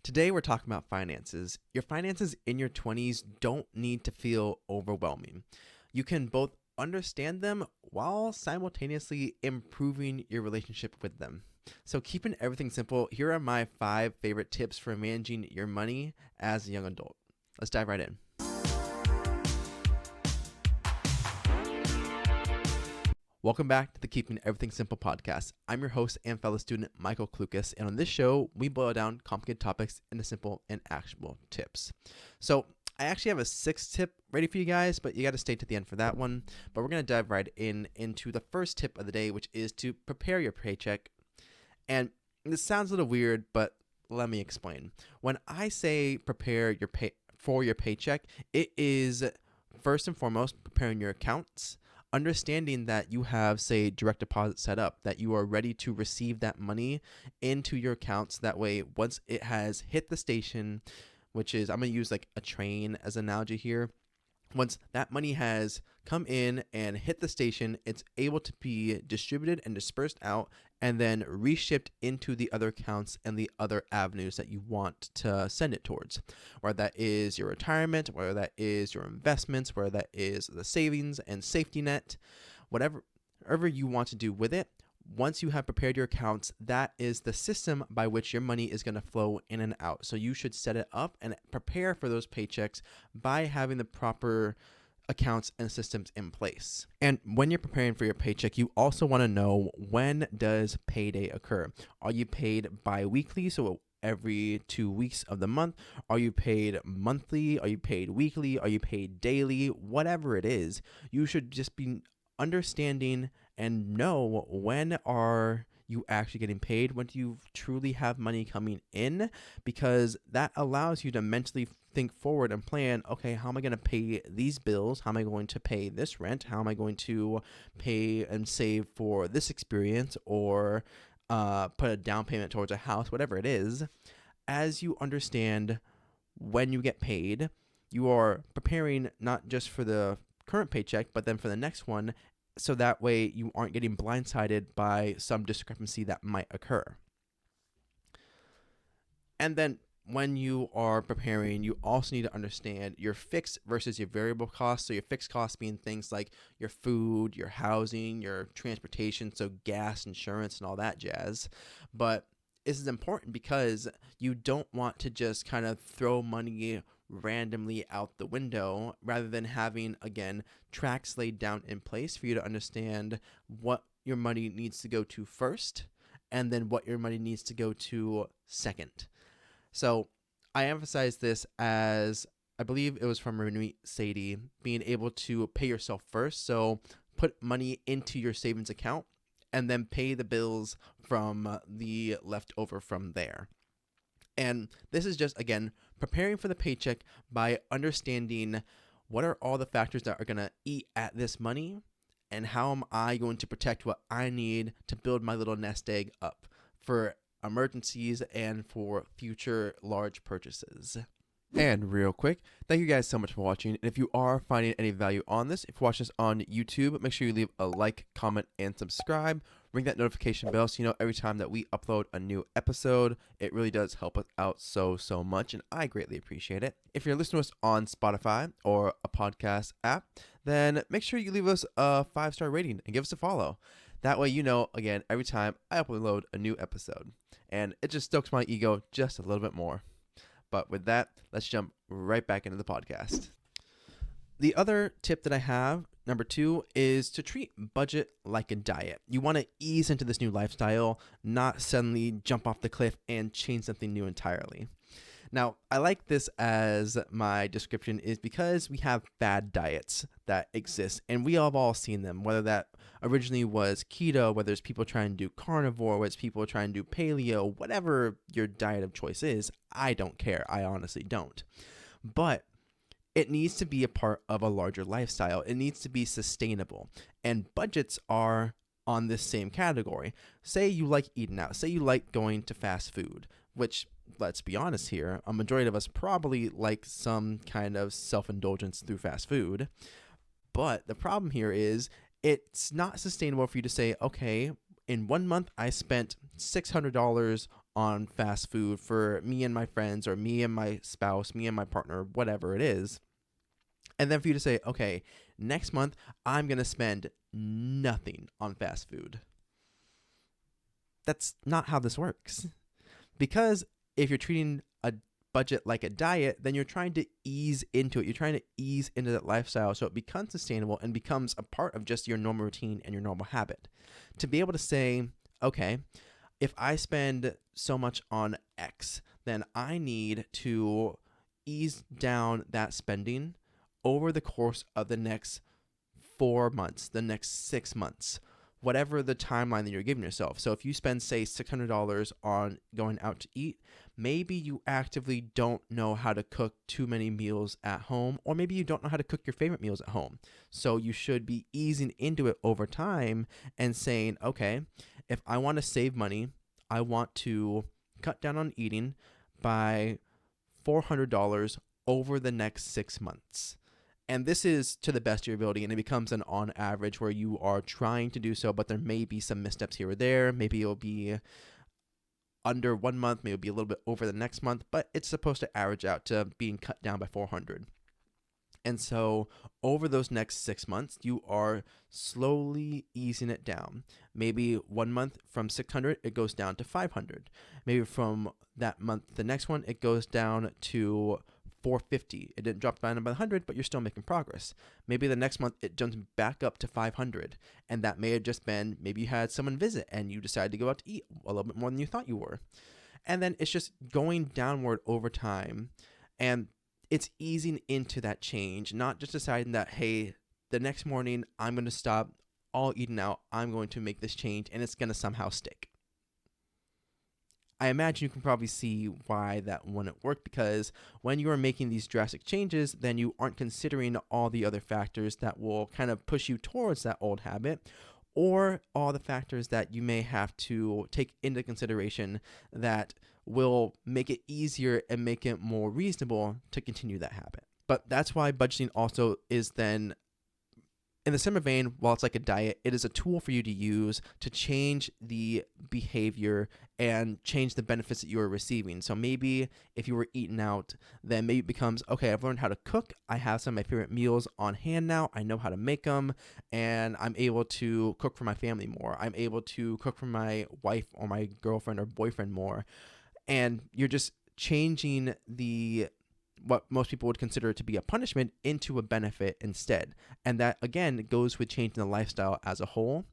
Today, we're talking about finances. Your finances in your 20s don't need to feel overwhelming. You can both understand them while simultaneously improving your relationship with them. So, keeping everything simple, here are my 5 favorite tips for managing your money as a young adult. Let's dive right in. Welcome back to the Keeping Everything Simple podcast. I'm your host and fellow student, Michael Klukas, and on this show, we boil down complicated topics into simple and actionable tips. So, I actually have a 6th tip ready for you guys, but you got to stay to the end for that one. But we're going to dive right into the first tip of the day, which is to prepare your paycheck. And this sounds a little weird, but let me explain. When I say prepare for your paycheck, it is first and foremost preparing your accounts, understanding that you have, say, direct deposit set up, that you are ready to receive that money into your accounts. That way, once it has hit the station, which is, I'm going to use like a train as an analogy here. Once that money has come in and hit the station, it's able to be distributed and dispersed out and then reshipped into the other accounts and the other avenues that you want to send it towards. Whether that is your retirement, whether that is your investments, whether that is the savings and safety net, whatever you want to do with it. Once you have prepared your accounts, that is the system by which your money is going to flow in and out. So you should set it up and prepare for those paychecks by having the proper accounts and systems in place. And when you're preparing for your paycheck, you also want to know, when does payday occur? Are you paid bi-weekly, so every 2 weeks of the month? Are you paid monthly? Are you paid weekly? Are you paid daily? Whatever it is, you should just be understanding and know, when are you actually getting paid? When do you truly have money coming in? Because that allows you to mentally think forward and plan, okay, how am I going to pay these bills? How am I going to pay this rent? How am I going to pay and save for this experience, or put a down payment towards a house, whatever it is. As you understand when you get paid, you are preparing not just for the current paycheck, but then for the next one, so that way you aren't getting blindsided by some discrepancy that might occur. And then when you are preparing, you also need to understand your fixed versus your variable costs. So your fixed costs being things like your food, your housing, your transportation, so gas, insurance, and all that jazz. But this is important because you don't want to just kind of throw money randomly out the window, rather than having, again, tracks laid down in place for you to understand what your money needs to go to first, and then what your money needs to go to second. So I emphasize this, as I believe it was from Renee Sadie, being able to pay yourself first. So put money into your savings account and then pay the bills from the leftover from there. And this is just, again, preparing for the paycheck by understanding what are all the factors that are going to eat at this money, and how am I going to protect what I need to build my little nest egg up for emergencies and for future large purchases. And real quick, thank you guys so much for watching. And if you are finding any value on this, if you watch this on YouTube, make sure you leave a like, comment, and subscribe. Ring that notification bell so you know every time that we upload a new episode. It really does help us out so much, and I greatly appreciate it. If you're listening to us on Spotify or a podcast app, then make sure you leave us a 5-star rating and give us a follow. That way you know, again, every time I upload a new episode. And it just stokes my ego just a little bit more. But with that, let's jump right back into the podcast. The other tip that I have, number 2, is to treat budget like a diet. You want to ease into this new lifestyle, not suddenly jump off the cliff and change something new entirely. Now, I like this as my description is because we have fad diets that exist, and we have all seen them, whether that originally was keto, whether it's people trying to do carnivore, whether it's people trying to do paleo, whatever your diet of choice is. I don't care. I honestly don't. But it needs to be a part of a larger lifestyle. It needs to be sustainable. And budgets are on this same category. Say you like eating out. Say you like going to fast food, which, let's be honest here, a majority of us probably like some kind of self-indulgence through fast food. But the problem here is it's not sustainable for you to say, okay, in 1 month I spent $600 on fast food for me and my friends, or me and my spouse, me and my partner, whatever it is. And then for you to say, okay, next month I'm going to spend nothing on fast food. That's not how this works. Because if you're treating a budget like a diet, then you're trying to ease into it. You're trying to ease into that lifestyle so it becomes sustainable and becomes a part of just your normal routine and your normal habit. To be able to say, okay, if I spend so much on X, then I need to ease down that spending over the course of the next 4 months, the next 6 months, whatever the timeline that you're giving yourself. So if you spend, say, $600 on going out to eat, maybe you actively don't know how to cook too many meals at home, or maybe you don't know how to cook your favorite meals at home. So you should be easing into it over time and saying, okay, if I want to save money, I want to cut down on eating by $400 over the next 6 months. And this is to the best of your ability, and it becomes an on average where you are trying to do so, but there may be some missteps here or there. Maybe it'll be under 1 month, maybe it'll be a little bit over the next month, but it's supposed to average out to being cut down by 400. And so over those next 6 months, you are slowly easing it down. Maybe 1 month from 600, it goes down to 500. Maybe from that month, the next one, it goes down to 450. It didn't drop down by 100, but you're still making progress. Maybe the next month it jumps back up to 500, and that may have just been maybe you had someone visit and you decided to go out to eat a little bit more than you thought you were. And then it's just going downward over time, and it's easing into that change, not just deciding that, hey, the next morning I'm going to stop all eating out, I'm going to make this change, and it's going to somehow stick. I imagine you can probably see why that wouldn't work, because when you are making these drastic changes, then you aren't considering all the other factors that will kind of push you towards that old habit, or all the factors that you may have to take into consideration that will make it easier and make it more reasonable to continue that habit. But that's why budgeting also is then, in the similar vein, while it's like a diet, it is a tool for you to use to change the behavior and change the benefits that you are receiving. So maybe if you were eating out, then maybe it becomes, okay, I've learned how to cook. I have some of my favorite meals on hand now. I know how to make them, and I'm able to cook for my family more. I'm able to cook for my wife or my girlfriend or boyfriend more. And you're just changing what most people would consider to be a punishment into a benefit instead. And that, again, goes with changing the lifestyle as a whole,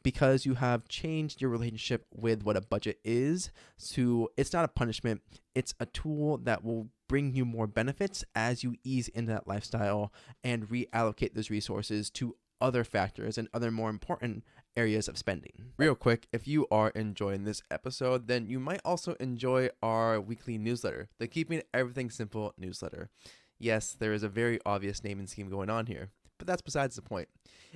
because you have changed your relationship with what a budget is. So it's not a punishment. It's a tool that will bring you more benefits as you ease into that lifestyle and reallocate those resources to other factors and other more important areas of spending. Real quick, if you are enjoying this episode, then you might also enjoy our weekly newsletter, the Keeping Everything Simple newsletter. Yes, there is a very obvious naming scheme going on here, but that's besides the point.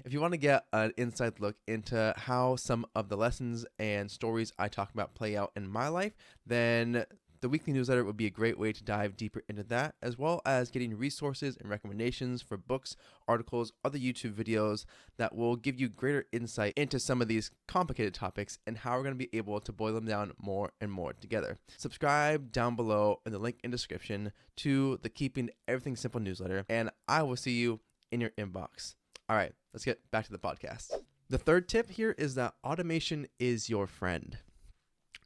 If you want to get an inside look into how some of the lessons and stories I talk about play out in my life, then the weekly newsletter would be a great way to dive deeper into that, as well as getting resources and recommendations for books, articles, other YouTube videos that will give you greater insight into some of these complicated topics and how we're going to be able to boil them down more and more together. Subscribe down below in the link in description to the Keeping Everything Simple newsletter, and I will see you in your inbox. All right, let's get back to the podcast. The third tip here is that automation is your friend.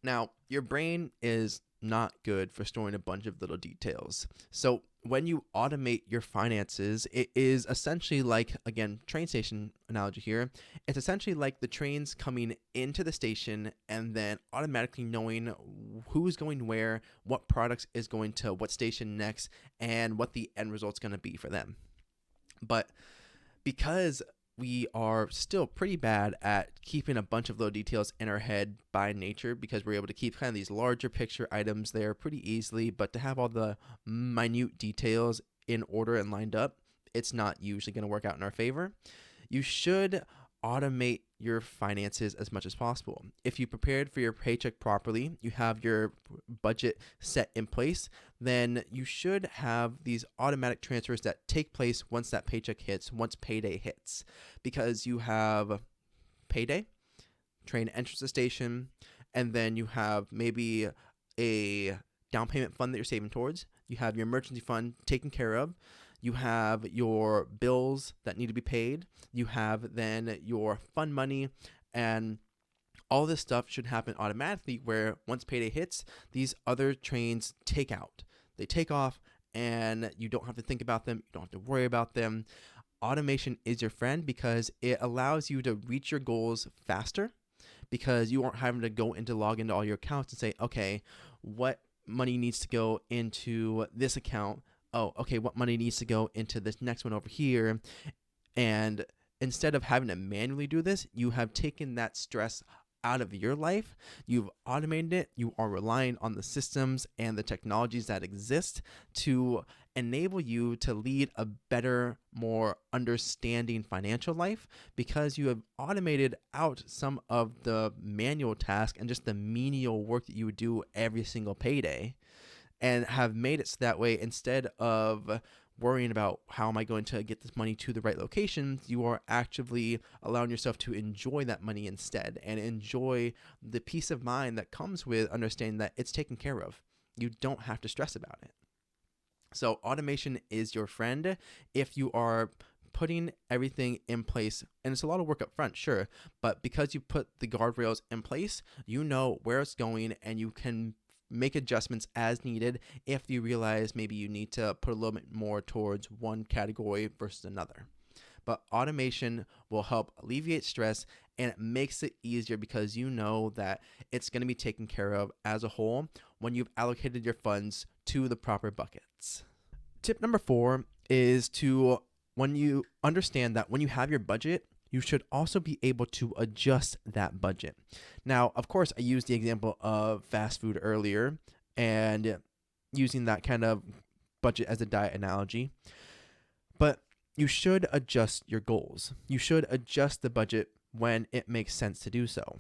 Now, your brain is not good for storing a bunch of little details. So when you automate your finances, it is essentially like, again, train station analogy here. It's essentially like the trains coming into the station and then automatically knowing who's going where, what products is going to what station next, and what the end result's going to be for them. But because we are still pretty bad at keeping a bunch of little details in our head by nature, because we're able to keep kind of these larger picture items there pretty easily, but to have all the minute details in order and lined up, it's not usually going to work out in our favor. You should automate your finances as much as possible. If you prepared for your paycheck properly, you have your budget set in place, then you should have these automatic transfers that take place once that paycheck hits, once payday hits, because you have payday, train enters the station, and then you have maybe a down payment fund that you're saving towards. You have your emergency fund taken care of. You have your bills that need to be paid. You have then your fund money, and all this stuff should happen automatically where once payday hits, these other trains take out. They take off and you don't have to think about them. You don't have to worry about them. Automation is your friend because it allows you to reach your goals faster, because you aren't having to log into all your accounts and say, okay, what money needs to go into this account? Oh, okay, what money needs to go into this next one over here? And instead of having to manually do this, you have taken that stress out of your life. You've automated it. You are relying on the systems and the technologies that exist to enable you to lead a better, more understanding financial life, because you have automated out some of the manual tasks and just the menial work that you would do every single payday, and have made it so that way, instead of worrying about how am I going to get this money to the right location, you are actively allowing yourself to enjoy that money instead, and enjoy the peace of mind that comes with understanding that it's taken care of. You don't have to stress about it. So automation is your friend if you are putting everything in place. And it's a lot of work up front, sure, but because you put the guardrails in place, you know where it's going, and you can make adjustments as needed if you realize maybe you need to put a little bit more towards one category versus another. But automation will help alleviate stress, and it makes it easier because you know that it's going to be taken care of as a whole when you've allocated your funds to the proper buckets. Tip number 4 is to, when you understand that when you have your budget, you should also be able to adjust that budget. Now, of course, I used the example of fast food earlier and using that kind of budget as a diet analogy, but you should adjust your goals. You should adjust the budget when it makes sense to do so.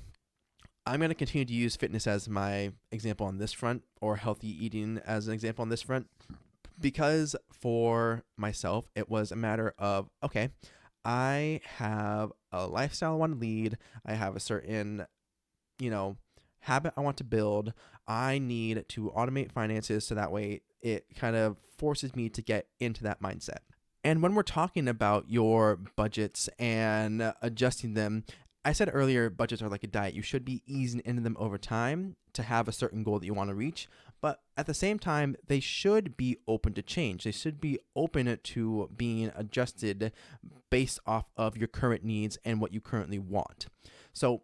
I'm going to continue to use fitness as my example on this front, or healthy eating as an example on this front, because for myself, it was a matter of, okay, I have a lifestyle I want to lead. I have a certain, habit I want to build. I need to automate finances so that way it kind of forces me to get into that mindset. And when we're talking about your budgets and adjusting them, I said earlier, budgets are like a diet. You should be easing into them over time to have a certain goal that you want to reach. But at the same time, they should be open to change. They should be open to being adjusted based off of your current needs and what you currently want. So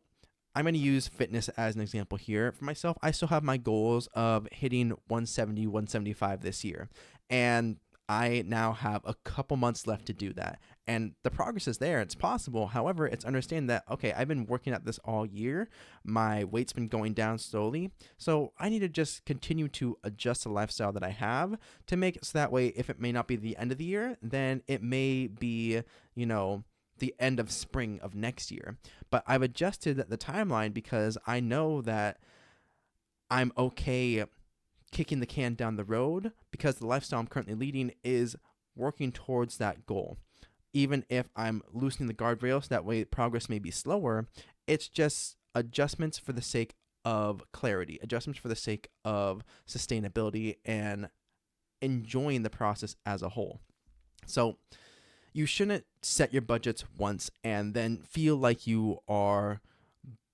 I'm going to use fitness as an example here. For myself, I still have my goals of hitting 170, 175 this year. And I now have a couple months left to do that. And the progress is there. It's possible. However, it's understanding that, okay, I've been working at this all year. My weight's been going down slowly. So I need to just continue to adjust the lifestyle that I have to make it so that way, if it may not be the end of the year, then it may be, the end of spring of next year. But I've adjusted the timeline because I know that I'm okay kicking the can down the road, because the lifestyle I'm currently leading is working towards that goal. Even if I'm loosening the guardrails, that way progress may be slower, it's just adjustments for the sake of clarity, adjustments for the sake of sustainability and enjoying the process as a whole. So you shouldn't set your budgets once and then feel like you are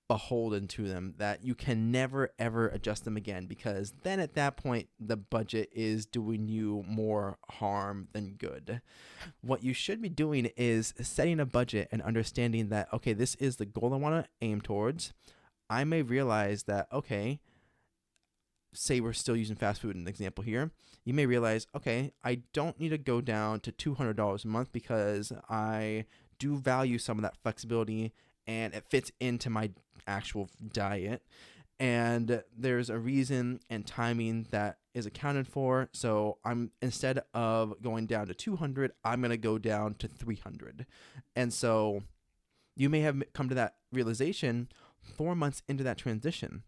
beholden to them, that you can never ever adjust them again, because then at that point the budget is doing you more harm than good. What you should be doing is setting a budget and understanding that, okay, this is the goal I want to aim towards. I may realize that, okay, say we're still using fast food as an example here, you may realize, okay, I don't need to go down to $200 a month because I do value some of that flexibility and it fits into my actual diet, and there's a reason and timing that is accounted for. So I'm, instead of going down to 200, I'm going to go down to 300. And so you may have come to that realization 4 months into that transition,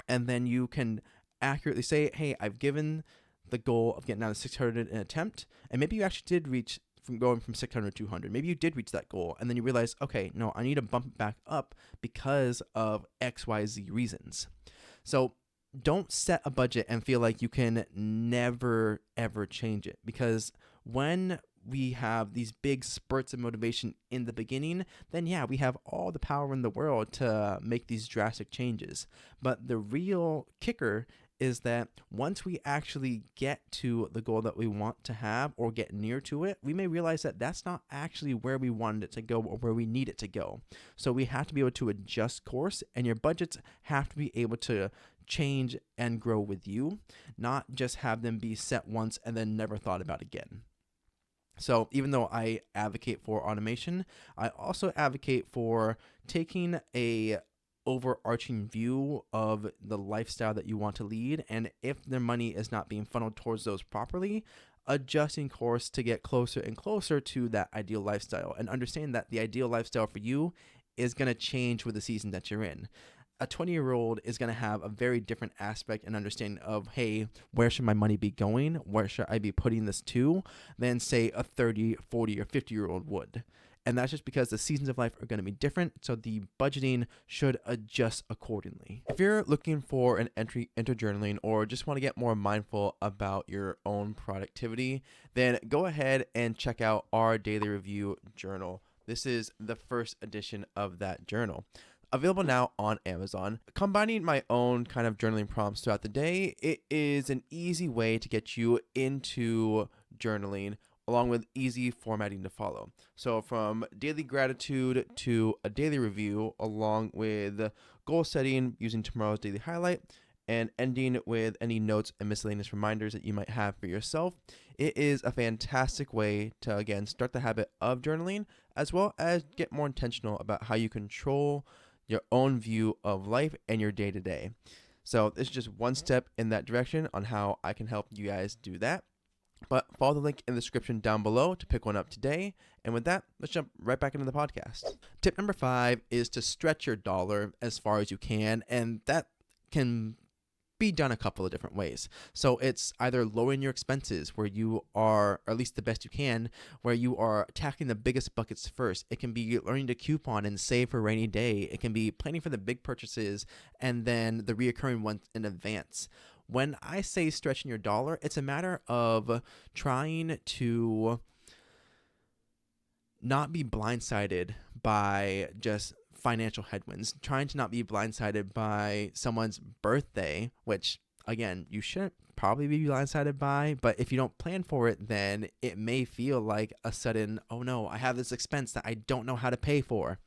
and then you can accurately say, hey, I've given the goal of getting down to 600 in an attempt, and maybe you actually did reach from going from 600 to 200. Maybe you did reach that goal, and then you realize, okay, no, I need to bump it back up because of XYZ reasons. So don't set a budget and feel like you can never ever change it, because when we have these big spurts of motivation in the beginning, then yeah, we have all the power in the world to make these drastic changes. But the real kicker is that once we actually get to the goal that we want to have or get near to it, we may realize that that's not actually where we wanted it to go or where we need it to go. So we have to be able to adjust course, and your budgets have to be able to change and grow with you, not just have them be set once and then never thought about again. So even though I advocate for automation, I also advocate for taking a overarching view of the lifestyle that you want to lead, and if their money is not being funneled towards those properly, adjusting course to get closer and closer to that ideal lifestyle, and understand that the ideal lifestyle for you is going to change with the season that you're in. A 20-year-old is going to have a very different aspect and understanding of, hey, where should my money be going? Where should I be putting this to? Than, say, a 30, 40, or 50-year-old would. And that's just because the seasons of life are going to be different, so the budgeting should adjust accordingly. If you're looking for an entry into journaling or just want to get more mindful about your own productivity, then go ahead and check out our daily review journal. This is the first edition of that journal. Available now on Amazon. Combining my own kind of journaling prompts throughout the day, it is an easy way to get you into journaling, along with easy formatting to follow. So from daily gratitude to a daily review, along with goal setting using tomorrow's daily highlight, and ending with any notes and miscellaneous reminders that you might have for yourself. It is a fantastic way to, again, start the habit of journaling, as well as get more intentional about how you control your own view of life and your day-to-day. So this is just one step in that direction on how I can help you guys do that. But follow the link in the description down below to pick one up today. And with that, let's jump right back into the podcast. Tip number 5 is to stretch your dollar as far as you can, and that can be done a couple of different ways. So it's either lowering your expenses, where you are, or at least the best you can, where you are attacking the biggest buckets first. It can be learning to coupon and save for a rainy day. It can be planning for the big purchases and then the reoccurring ones in advance. When I say stretching your dollar, it's a matter of trying to not be blindsided by just financial headwinds, trying to not be blindsided by someone's birthday, which, again, you shouldn't probably be blindsided by, but if you don't plan for it, then it may feel like a sudden, oh no, I have this expense that I don't know how to pay for.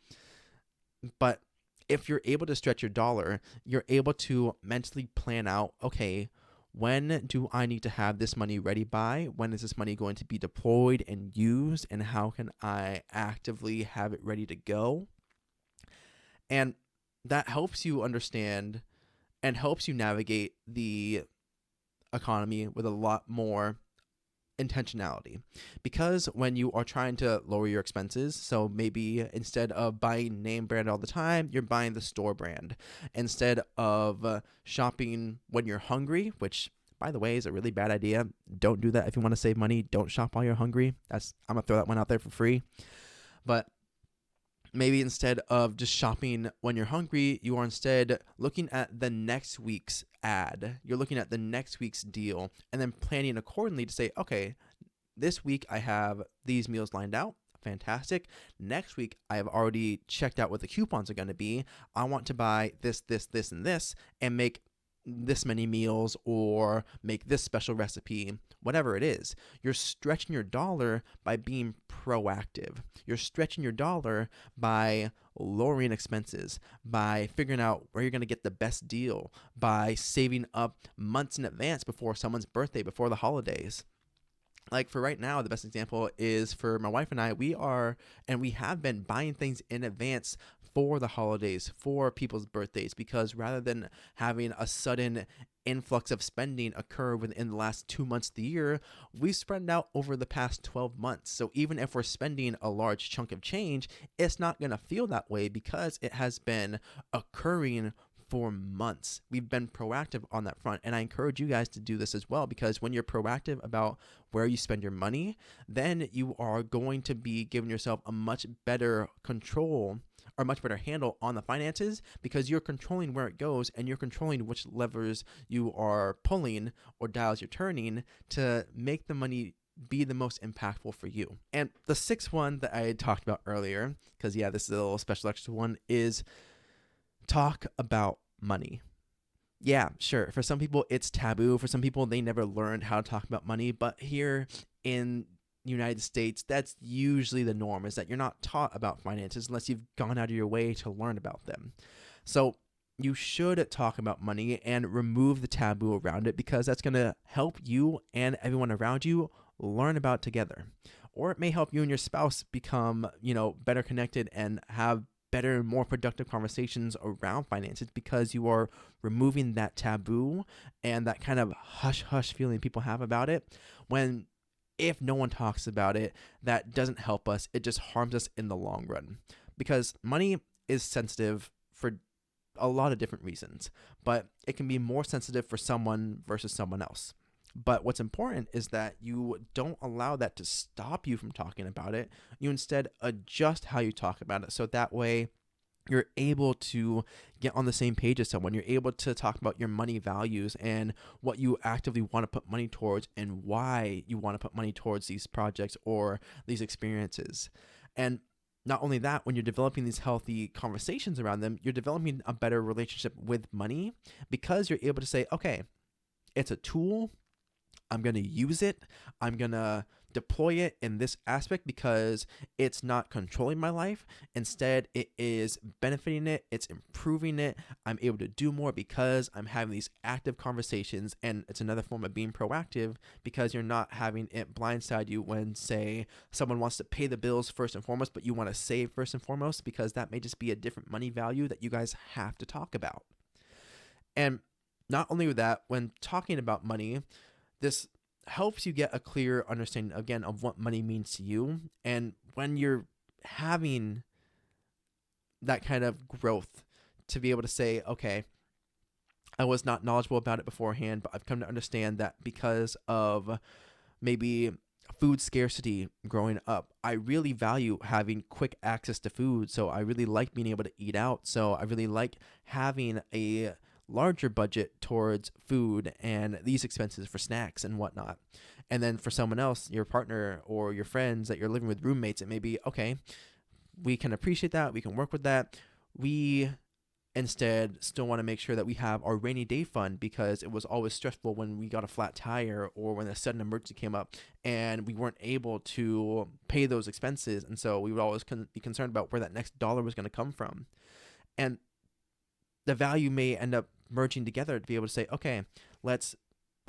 But if you're able to stretch your dollar, you're able to mentally plan out, okay, when do I need to have this money ready by? When is this money going to be deployed and used? And how can I actively have it ready to go? And that helps you understand and helps you navigate the economy with a lot more intentionality. Because when you are trying to lower your expenses, so maybe instead of buying name brand all the time, you're buying the store brand. Instead of shopping when you're hungry, which, by the way, is a really bad idea. Don't do that if you want to save money. Don't shop while you're hungry. I'm going to throw that one out there for free. But maybe instead of just shopping when you're hungry, you are instead looking at the next week's ad. You're looking at the next week's deal and then planning accordingly to say, okay, this week I have these meals lined out. Fantastic. Next week, I have already checked out what the coupons are going to be. I want to buy this, this, this, and this, and make this many meals or make this special recipe, whatever it is. You're stretching your dollar by being proactive. You're stretching your dollar by lowering expenses, by figuring out where you're going to get the best deal, by saving up months in advance before someone's birthday, before the holidays. Like for right now, the best example is for my wife and I, we have been buying things in advance for the holidays, for people's birthdays, because rather than having a sudden influx of spending occur within the last 2 months of the year, we spread it out over the past 12 months. So even if we're spending a large chunk of change, it's not going to feel that way because it has been occurring for months. We've been proactive on that front, and I encourage you guys to do this as well, because when you're proactive about where you spend your money, then you are going to be giving yourself a much better control or much better handle on the finances because you're controlling where it goes and you're controlling which levers you are pulling or dials you're turning to make the money be the most impactful for you. And the sixth one that I had talked about earlier, because yeah, this is a little special extra one, is talk about money. Yeah, sure. For some people, it's taboo. For some people, they never learned how to talk about money. But here in the United States, that's usually the norm, is that you're not taught about finances unless you've gone out of your way to learn about them. So you should talk about money and remove the taboo around it because that's going to help you and everyone around you learn about it together. Or it may help you and your spouse become, better connected and have better, more productive conversations around finances because you are removing that taboo and that kind of hush hush feeling people have about it. When if no one talks about it, that doesn't help us. It just harms us in the long run because money is sensitive for a lot of different reasons, but it can be more sensitive for someone versus someone else. But what's important is that you don't allow that to stop you from talking about it. You instead adjust how you talk about it so that way you're able to get on the same page as someone. You're able to talk about your money values and what you actively want to put money towards and why you want to put money towards these projects or these experiences. And not only that, when you're developing these healthy conversations around them, you're developing a better relationship with money because you're able to say, okay, it's a tool. I'm going to use it. I'm going to deploy it in this aspect because it's not controlling my life. Instead, it is benefiting it. It's improving it. I'm able to do more because I'm having these active conversations. And it's another form of being proactive because you're not having it blindside you when, say, someone wants to pay the bills first and foremost, but you want to save first and foremost because that may just be a different money value that you guys have to talk about. And not only with that, when talking about money, this helps you get a clear understanding, again, of what money means to you. And when you're having that kind of growth to be able to say, okay, I was not knowledgeable about it beforehand, but I've come to understand that because of maybe food scarcity growing up, I really value having quick access to food. So I really like being able to eat out. So I really like having a larger budget towards food and these expenses for snacks and whatnot. And then for someone else, your partner or your friends that you're living with, roommates, it may be, okay, we can appreciate that. We can work with that. We instead still want to make sure that we have our rainy day fund because it was always stressful when we got a flat tire or when a sudden emergency came up and we weren't able to pay those expenses. And so we would always be concerned about where that next dollar was going to come from. And the value may end up merging together to be able to say, okay, let's,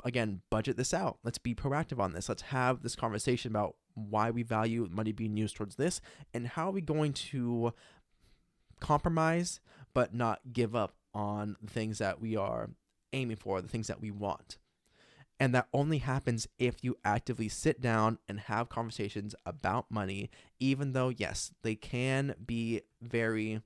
again, budget this out. Let's be proactive on this. Let's have this conversation about why we value money being used towards this and how are we going to compromise but not give up on the things that we are aiming for, the things that we want. And that only happens if you actively sit down and have conversations about money, even though, yes, they can be very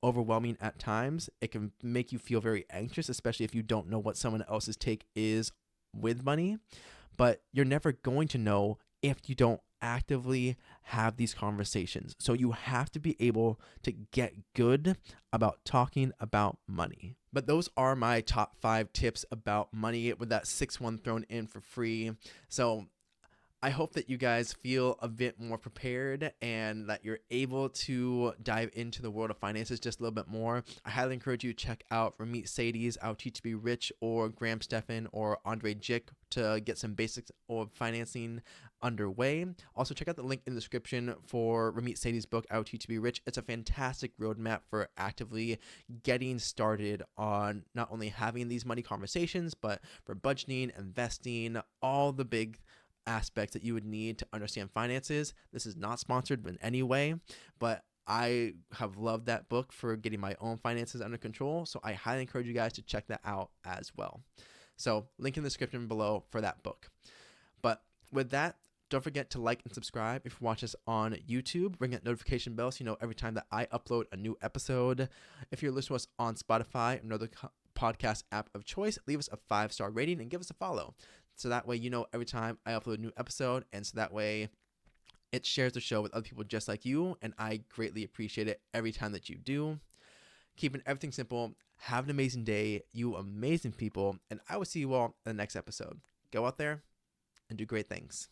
overwhelming at times. It can make you feel very anxious, especially if you don't know what someone else's take is with money. But you're never going to know if you don't actively have these conversations. So you have to be able to get good about talking about money. But those are my top 5 tips about money with that 6th one thrown in for free. So I hope that you guys feel a bit more prepared and that you're able to dive into the world of finances just a little bit more. I highly encourage you to check out Ramit Sadie's I'll Teach to Be Rich or Graham Stephan or Andre Jick to get some basics of financing underway. Also, check out the link in the description for Ramit Sadie's book, I'll Teach to Be Rich. It's a fantastic roadmap for actively getting started on not only having these money conversations, but for budgeting, investing, all the big aspects that you would need to understand finances. This is not sponsored in any way, but I have loved that book for getting my own finances under control. So I highly encourage you guys to check that out as well. So link in the description below for that book. But with that, don't forget to like and subscribe if you watch us on YouTube. Ring that notification bell so you know every time that I upload a new episode. If you're listening to us on Spotify, another podcast app of choice, leave us a 5-star rating and give us a follow. So that way you know every time I upload a new episode, and so that way It shares the show with other people just like you, and I greatly appreciate it every time that you do. Keeping everything simple. Have an amazing day, you amazing people, and I will see you all in the next episode. Go out there and do great things.